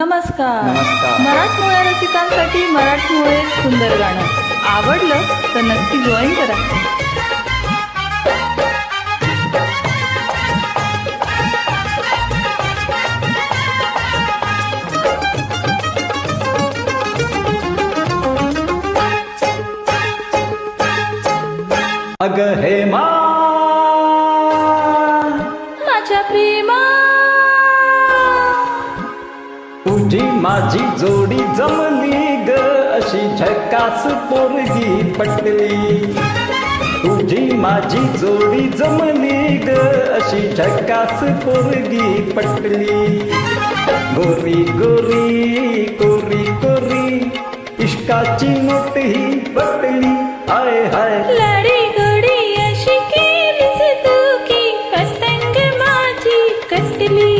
नमस्कार. नमस्कार. मराठमोळ्या रसिकांसाठी मराठमोळे सुंदर गाणं आवडलं तर नक्की जॉईन करा. अग हे मा माझ्या प्रेमा तुझी माझी जोडी जमली ग अशी झकास पोरगी पटली. तुझी माझी जोडी जमली ग अशी झकास पोरगी पटली. गोरी गोरी कोरी कोरी इश्काची नोट ही पटली. हाय हाय लाडी गोडी अशी केलीस तू की पतंग माझी कटली.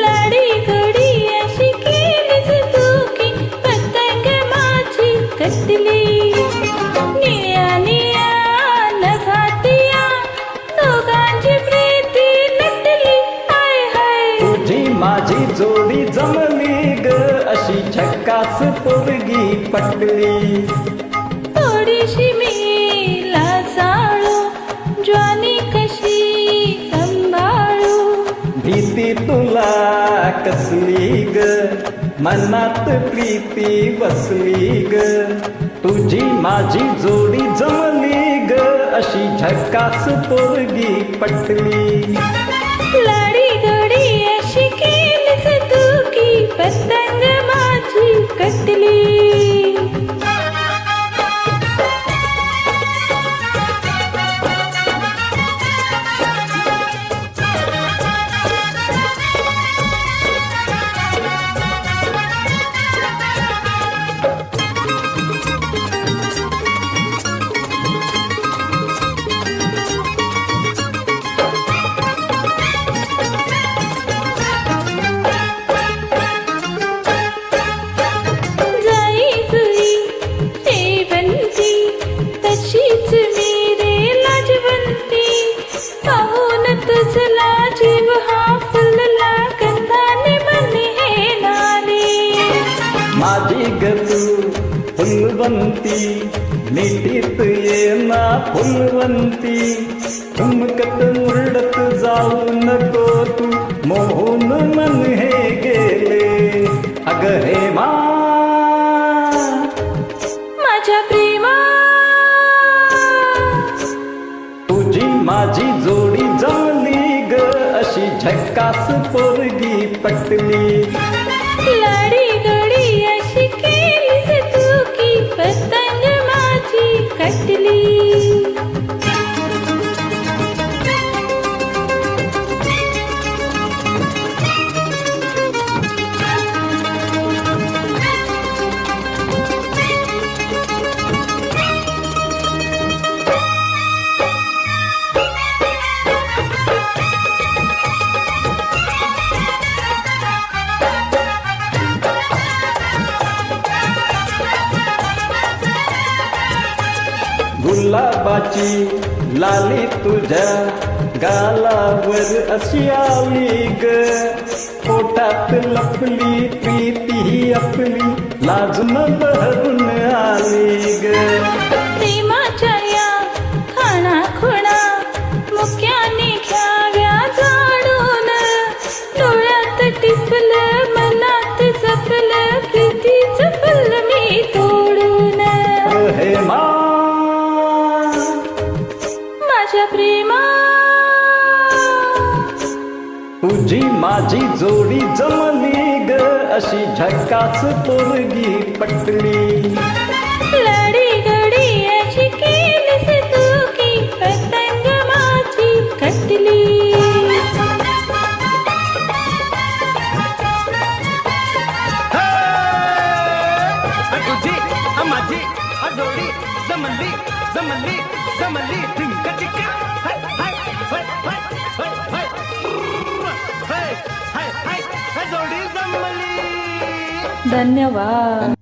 लाडी गोडी अशी केलीस तू की पतंग माझी कटली. निया निया नघातिया दोघांची प्रीती नटली. हाय हाय तुझी माझी जोडी जमली ग अशी झकास पोरगी पटली. थोडीशी मी लाजाळू ज्वानी कशी सांभाळू. भीती तुला कसली ग मनात प्रीती बसली ग. तुझी माझी जोडी जमली ग अशी झकास पोरगी पटली. लाडी गोडी अशी केलीस तू की पतंग माझी कटली. जाई जुई शेवंती तशीच मी रे लाजवंती. पाहून तुझला जीव हा फुलला गंधाने मन हे नाले. माझी ग तू फुलवंती मिठीत ये ना फुलवंती. ठुमकत मुरडत जाऊ नको तू मोहून मन हे गेले. अग हे मा माझ्या प्रेमा तुझी माझी जोडी जमली ग अशी झकास पोरगी पटली. लाडी गोडी अशी केलीस तू की पतंग माझी कटली. गुलाबाची लाली तुझ्या गालावर अशी आली ग. पोटात लपली प्रीती ही आपली लाजून बहरून आली ग. प्रेमाच्या या खाणा खुणा मुक्याने घ्याव्या जाणून. डोळ्यात टिपलं मनात जपलं प्रीतीचं फुल मी तोडून. हे मा माझ्या प्रेमा तुझी माझी जोडी जमली ग अशी झकास पोरगी पटली. लाडी गोडी अशी केलीस तू की पतंग माझी कटली. तुझी माझी जोडी जमली जमली जमली टिंका टिका. हाय हाय हाय हाय हाय हाय हाय हाय हाय जोडी जमली. धन्यवाद.